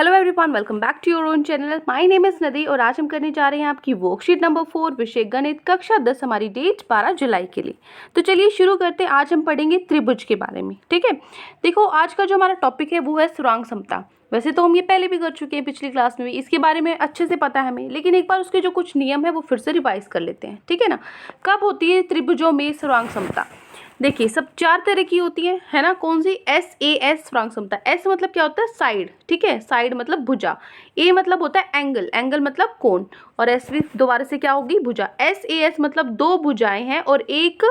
Hello everyone, welcome back to your own channel. My name is Nadi और आज हम करने जा रहे हैं आपकी वर्कशीट नंबर 4 विषय गणित कक्षा 10। हमारी डेट 12 जुलाई के लिए। तो चलिए शुरू करते हैं। आज हम पढ़ेंगे त्रिभुज के बारे में। ठीक है, देखो आज का जो हमारा टॉपिक है वो है स्थिरांक समता। वैसे तो हम ये पहले भी कर चुके हैं, पिछली क्लास में भी इसके बारे में अच्छे से पता है हमें, लेकिन एक बार उसके जो कुछ नियम है वो फिर से रिवाइज कर लेते हैं। ठीक है ना। कब होती है त्रिभुजों में स्थिरांक समता? देखिए सब 4 तरह की होती है ना। कौन सी? SAS स्थिरांक समता। S मतलब क्या होता है? साइड। ठीक है, साइड मतलब भुजा। A मतलब होता है एंगल, एंगल मतलब कोण, और S भी दोबारा से क्या होगी? भुजा। SAS मतलब दो भुजाएं हैं और एक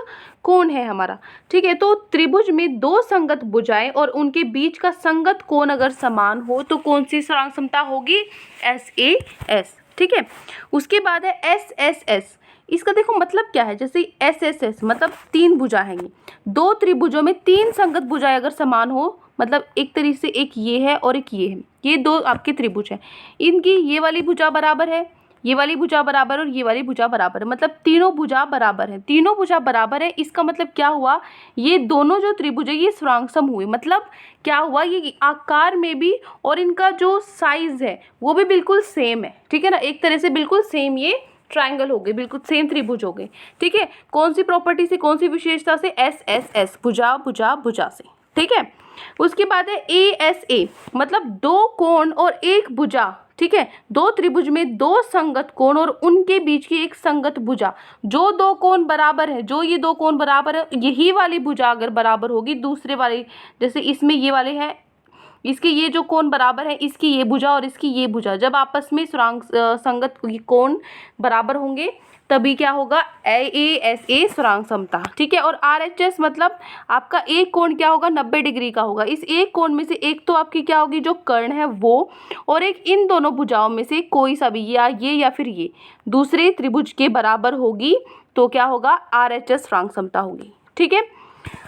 कोण है हमारा। ठीक है, तो त्रिभुज में दो संगत भुजाएं और उनके बीच का संगत कोण अगर समान हो तो कौन सी स्थिरांक समता होगी? SAS। ठीक है, उसके बाद है SSS। इसका देखो मतलब क्या है, जैसे SSS मतलब तीन भुजा है। ये दो त्रिभुजों में तीन संगत भुजाएं अगर समान हो, मतलब एक तरीके से एक ये है और एक ये है, ये दो आपके त्रिभुज है। इनकी ये वाली भुजा बराबर है, ये वाली भुजा बराबर और ये वाली भुजा बराबर है, मतलब तीनों भुजा बराबर है। तीनों भुजा बराबर है, इसका मतलब क्या हुआ? ये दोनों जो त्रिभुज है ये स्थिरांक सम हुए। मतलब क्या हुआ? ये आकार में भी और इनका जो साइज है वो भी बिल्कुल सेम है। ठीक है ना, एक तरह से बिल्कुल सेम ये ट्राइंगल हो गए, बिल्कुल सेम त्रिभुज हो गए। ठीक है, कौन सी प्रॉपर्टी से, कौन सी विशेषता से? SSS, भुजा भुजा भुजा से। ठीक है, उसके बाद है ASA मतलब दो कोण और एक भुजा। ठीक है, दो त्रिभुज में दो संगत कोण और उनके बीच की एक संगत भुजा। जो दो कोण बराबर है, जो ये दो कोण बराबर है, यही वाली भुजा अगर बराबर होगी दूसरे वाले, जैसे इसमें ये वाले हैं, इसके ये जो कोण बराबर है, इसकी ये भुजा और इसकी ये भुजा, जब आपस में संगत कोण बराबर होंगे तभी क्या होगा? ASA स्थिरांक समता। ठीक है, और RHS मतलब आपका एक कोण क्या होगा? 90 डिग्री का होगा। इस एक कोण में से एक तो आपकी क्या होगी? जो कर्ण है वो, और एक इन दोनों भुजाओं में से कोई सा भी, या फिर ये दूसरे त्रिभुज के बराबर होगी तो क्या होगा? RHS स्थिरांक समता होगी। ठीक है,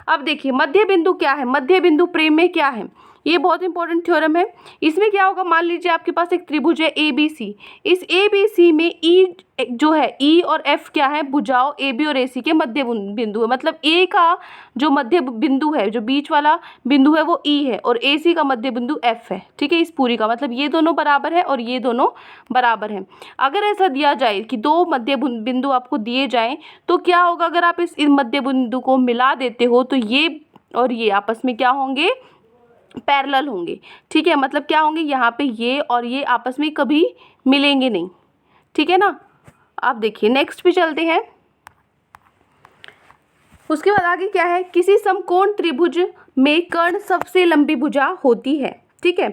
अब देखिए मध्य बिंदु क्या है? मध्य बिंदु प्रेम में क्या है? ये बहुत इंपॉर्टेंट थ्योरम है। इसमें क्या होगा? मान लीजिए आपके पास एक त्रिभुज है ABC। इस ABC में E जो है, E और F क्या है? भुजाओं AB और AC के मध्य बिंदु है। मतलब A का जो मध्य बिंदु है, जो बीच वाला बिंदु है वो E है और AC का मध्य बिंदु F है। ठीक है, इस पूरी का मतलब ये दोनों बराबर है और ये दोनों बराबर हैं। अगर ऐसा दिया जाए कि दो मध्य बिंदु आपको दिए जाएं तो क्या होगा? अगर आप इस मध्य बिंदु को मिला देते हो तो ये और ये आपस में क्या होंगे? पैरेलल होंगे। ठीक है, मतलब क्या होंगे? यहाँ पे ये और ये आपस में कभी मिलेंगे नहीं। ठीक है ना। आप देखिए नेक्स्ट पे चलते हैं। उसके बाद आगे क्या है? किसी समकोण त्रिभुज में कर्ण सबसे लंबी भुजा होती है। ठीक है,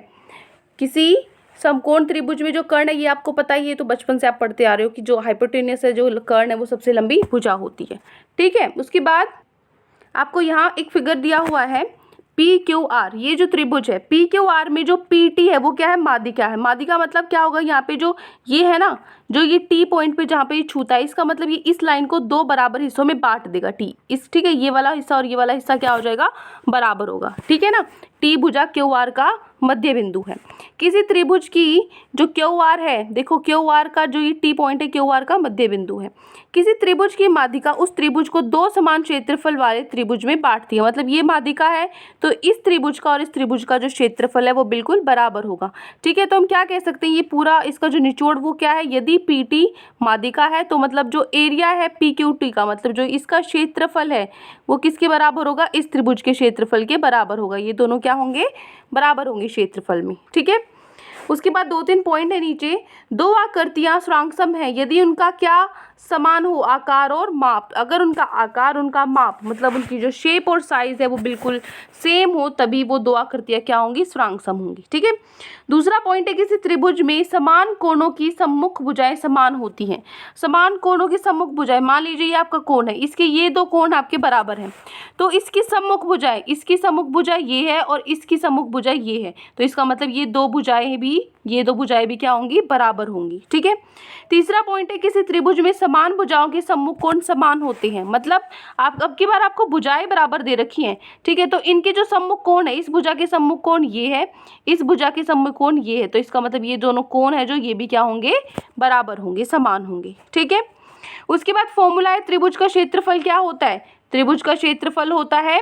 किसी समकोण त्रिभुज में जो कर्ण है, ये आपको पता ही है, तो बचपन से आप पढ़ते आ रहे हो कि जो हाइपोटेन्यूस है, जो कर्ण है वो सबसे लंबी भुजा होती है। ठीक है, उसके बाद आपको यहाँ एक फिगर दिया हुआ है PQR। ये जो त्रिभुज है PQR में जो PT है वो क्या है? माध्यिका है। माध्यिका मतलब क्या होगा? यहाँ पे जो ये है ना, जो ये T पॉइंट पे जहाँ पे ये छूता है, इसका मतलब ये इस लाइन को दो बराबर हिस्सों में बांट देगा T। इस ठीक है, ये वाला हिस्सा और ये वाला हिस्सा क्या हो जाएगा? बराबर होगा। ठीक है ना। T भुजा QR का मध्य बिंदु है। किसी त्रिभुज की जो QR है, देखो QR का जो ये T पॉइंट है QR का मध्य बिंदु है। किसी त्रिभुज की माध्यिका उस त्रिभुज को दो समान क्षेत्रफल वाले त्रिभुज में बांटती है। मतलब ये माध्यिका है तो इस त्रिभुज का और इस त्रिभुज का जो क्षेत्रफल है वो बिल्कुल बराबर होगा। ठीक है, तो हम क्या कह सकते हैं? ये पूरा इसका जो निचोड़ वो क्या है? यदि PT माध्यिका है तो मतलब जो एरिया है PQT का, मतलब जो इसका क्षेत्रफल है वो किसके बराबर होगा? इस त्रिभुज के क्षेत्रफल के बराबर होगा। ये दोनों क्या होंगे? बराबर होंगे क्षेत्रफल में। ठीक है, उसके बाद 2-3 पॉइंट है नीचे। दो आकृतियां स्थिरांक सम है यदि उनका क्या समान हो? आकार और माप। अगर उनका आकार, उनका माप मतलब उनकी जो शेप और साइज है वो बिल्कुल सेम हो तभी वो दो आकृतियां क्या होंगी? स्थिरांक सम होंगी। ठीक है, दूसरा पॉइंट है किसी त्रिभुज में समान कोणों की सम्मुख भुजाएं समान होती हैं। समान कोणों की सम्मुख भुजाएं, मान लीजिए ये आपका कोण है, इसके ये दो कोण आपके बराबर हैं, तो इसकी सम्मुख भुजाएं, इसकी सम्मुख भुजा ये है और इसकी सम्मुख भुजा ये है, तो इसका मतलब ये दो भुजाएं भी क्या होंगी? बराबर होंगी। ठीक है, तीसरा पॉइंट है किसी त्रिभुज में समान भुजाओं के सम्मुख कोण समान होते हैं। मतलब आप अब की बार आपको भुजाएं बराबर दे रखी हैं। ठीक है, तो इनके जो सम्मुख कोण है, इस भुजा के सम्मुख कोण ये है, इस भुजा के सम्मुख कोण ये है, तो इसका मतलब ये दोनों कोण है जो ये भी क्या होंगे? बराबर होंगे, समान होंगे। ठीक है, उसके बाद फॉर्मूला है त्रिभुज का क्षेत्रफल क्या होता है? त्रिभुज का क्षेत्रफल होता है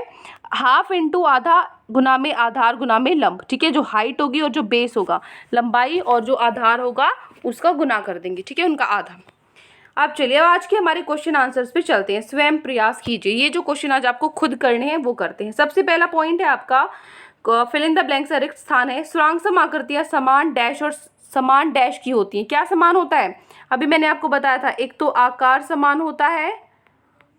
हाफ इंटू आधा गुना में आधार गुना में लंब, ठीक है। जो हाइट होगी और जो बेस होगा, लंबाई और जो आधार होगा उसका गुना कर देंगे, ठीक है, उनका आधा। अब चलिए अब आज के हमारे क्वेश्चन आंसर्स पे चलते हैं। स्वयं प्रयास कीजिए, ये जो क्वेश्चन आज आपको खुद करने हैं वो करते हैं। सबसे पहला पॉइंट है आपका फिल इन द ब्लैंक्स, रिक्त स्थान है। सुरांग सम आकृतियां समान डैश और समान डैश की होती हैं। क्या समान होता है? अभी मैंने आपको बताया था, एक तो आकार समान होता है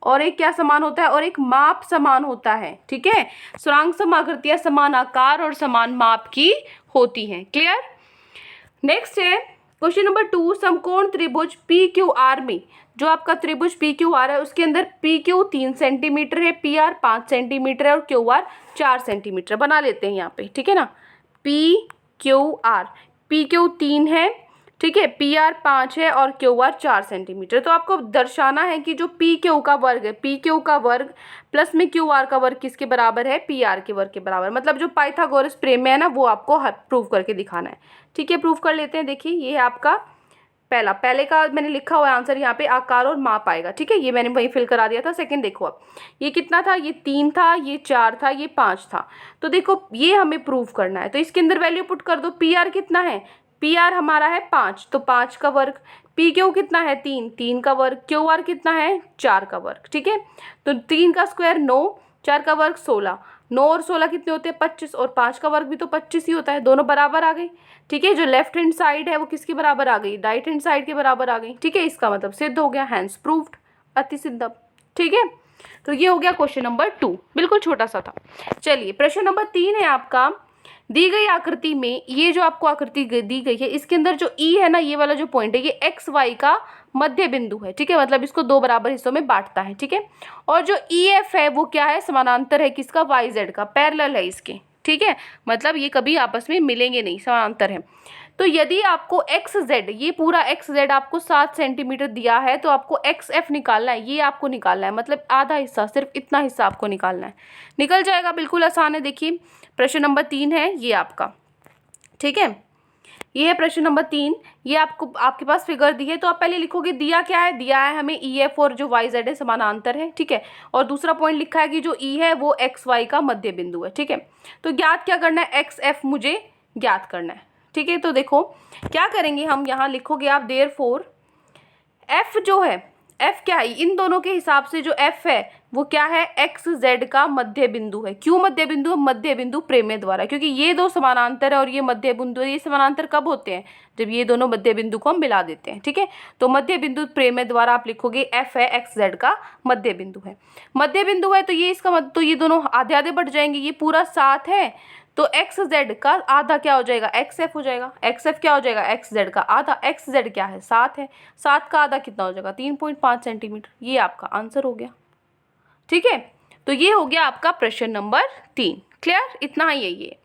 और एक क्या समान होता है, और एक माप समान होता है, ठीक है। सुरांग सम आकृतियां समान आकार और समान माप की होती हैं। क्लियर? नेक्स्ट है क्वेश्चन नंबर 2, समकोण त्रिभुज पी क्यू आर में, जो आपका त्रिभुज पी क्यू आर है उसके अंदर पी क्यू 3 सेंटीमीटर है, पी आर 5 सेंटीमीटर है और क्यू आर 4 सेंटीमीटर बना लेते हैं यहाँ पे, ठीक है ना। पी क्यू 3 है, ठीक है, पी आर 5 है और क्यू आर 4 सेंटीमीटर। तो आपको दर्शाना है कि जो पी क्यू का वर्ग है, पी क्यू का वर्ग प्लस में क्यू आर का वर्ग किसके बराबर है? पी आर के वर्ग के बराबर। मतलब जो पाइथागोरस प्रमेय है ना वो आपको प्रूव करके दिखाना है, ठीक है। प्रूव कर लेते हैं। देखिए ये है आपका पहले का मैंने लिखा हुआ आंसर यहाँ पे आकार और माप आएगा, ठीक है। ये मैंने वहीं फिल करा दिया था। सेकंड देखो, अब ये कितना था? ये 3 था, ये 4 था, ये 5 था। तो देखो ये हमें प्रूव करना है, तो इसके अंदर वैल्यू पुट कर दो। पी आर कितना है? पी आर हमारा है 5, तो 5 का वर्ग। पी क्यू कितना है? 3 का वर्ग। क्यू आर कितना है? 4 का वर्ग, ठीक है। तो 3 का स्क्वायर 9, 4 का वर्ग 16, 9 और 16 कितने होते हैं? 25, और 5 का वर्ग भी तो 25 ही होता है। दोनों बराबर आ गई, ठीक है। जो लेफ्ट हैंड साइड है वो किसके बराबर आ गई? राइट हैंड साइड के बराबर आ गई, ठीक है। इसका मतलब सिद्ध हो गया, हैंस प्रूव्ड, अति सिद्धम, ठीक है। तो ये हो गया क्वेश्चन नंबर 2, बिल्कुल छोटा सा था। चलिए प्रश्न नंबर 3 है आपका, दी गई आकृति में, ये जो आपको आकृति दी गई है इसके अंदर जो ई है ना, ये वाला जो पॉइंट है ये एक्स वाई का मध्य बिंदु है, ठीक है। मतलब इसको 2 बराबर हिस्सों में बांटता है, ठीक है। और जो ई एफ है वो क्या है? समानांतर है किसका? वाई जेड का, पैरेलल है इसके, ठीक है। मतलब ये कभी आपस में मिलेंगे नहीं, समानांतर है। तो यदि आपको एक्स जेड, ये पूरा एक्स जेड आपको 7 सेंटीमीटर दिया है, तो आपको एक्स एफ निकालना है, ये आपको निकालना है। मतलब आधा हिस्सा, सिर्फ इतना हिस्सा आपको निकालना है, निकल जाएगा, बिल्कुल आसान है। देखिए प्रश्न नंबर 3 है ये आपका, ठीक है। ये है प्रश्न नंबर 3, ये आपको आपके पास फिगर दी है, तो आप पहले लिखोगे दिया क्या है? दिया है हमें ई एफ और जो वाई जेड है समानांतर है, ठीक है। और दूसरा पॉइंट लिखा है कि जो ई है वो एक्स वाई का मध्य बिंदु है, ठीक है। तो ज्ञात क्या करना है? एक्स एफ मुझे ज्ञात करना है, ठीक है। तो देखो क्या करेंगे हम, यहाँ लिखोगे आप देयरफॉर एफ जो है, एफ क्या है? इन दोनों के हिसाब से जो एफ है वो क्या है? एक्स जेड का मध्य बिंदु है। क्यों मध्य बिंदु? मध्य बिंदु प्रमेय द्वारा, क्योंकि ये दो समानांतर है और ये मध्य बिंदु, ये समानांतर कब होते हैं? जब ये दोनों मध्य बिंदु को हम मिला देते हैं, ठीक है। तो मध्य बिंदु प्रमेय द्वारा आप लिखोगे एफ है एक्स जेड का मध्य बिंदु है। मध्य बिंदु है तो ये इसका तो ये दोनों आधे आधे बढ़ जाएंगे, ये पूरा 7 है तो एक्स जेड का आधा क्या हो जाएगा? एक्स एफ हो जाएगा। एक्स एफ क्या हो जाएगा? एक्स जेड का आधा। एक्स जेड क्या है? 7 है, 7 का आधा कितना हो जाएगा? 3.5 सेंटीमीटर। ये आपका आंसर हो गया, ठीक है। तो ये हो गया आपका प्रश्न नंबर 3। क्लियर? इतना ही है ये।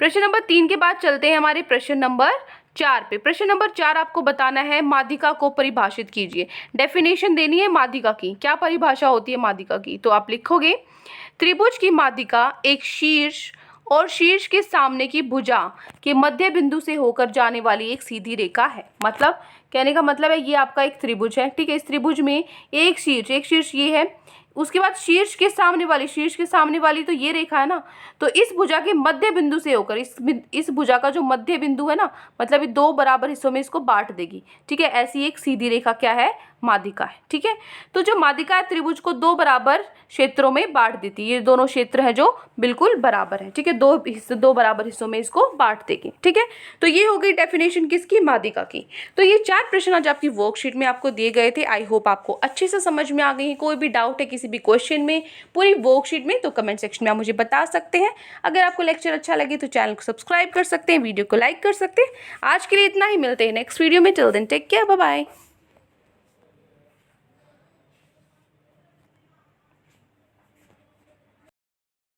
प्रश्न नंबर 3 के बाद चलते हैं हमारे प्रश्न नंबर 4 पे। प्रश्न नंबर 4 आपको बताना है माध्यिका को परिभाषित कीजिए। डेफिनेशन देनी है माध्यिका की, क्या परिभाषा होती है माध्यिका की? तो आप लिखोगे त्रिभुज की माध्यिका एक शीर्ष और शीर्ष के सामने की भुजा के मध्य बिंदु से होकर जाने वाली एक सीधी रेखा है। मतलब कहने का मतलब है ये आपका एक त्रिभुज है, ठीक है। इस त्रिभुज में एक शीर्ष ये है, उसके बाद शीर्ष के सामने वाली तो ये रेखा है ना, तो इस भुजा के मध्य बिंदु से होकर इस भुजा का जो मध्य बिंदु है ना, मतलब ये 2 बराबर हिस्सों में इसको बांट देगी, ठीक है। ऐसी एक सीधी रेखा क्या है? माध्यिका है, ठीक है। तो जो माध्यिका है त्रिभुज को 2 बराबर क्षेत्रों में बांट देती है। ये दोनों क्षेत्र हैं जो बिल्कुल बराबर है, ठीक है। 2 बराबर हिस्सों में इसको बांट देगी, ठीक है। तो ये हो गई डेफिनेशन किसकी? माध्यिका की। तो ये 4 प्रश्न आज आपकी वर्कशीट में आपको दिए गए थे। आई होप आपको अच्छे से समझ में आ गई है। कोई भी डाउट है किसी भी क्वेश्चन में, पूरी वर्कशीट में, तो कमेंट सेक्शन में आप मुझे बता सकते हैं। अगर आपको लेक्चर अच्छा लगे तो चैनल को सब्सक्राइब कर सकते हैं, वीडियो को लाइक कर सकते हैं। आज के लिए इतना ही, मिलते हैं नेक्स्ट वीडियो में। Till then take care, bye bye.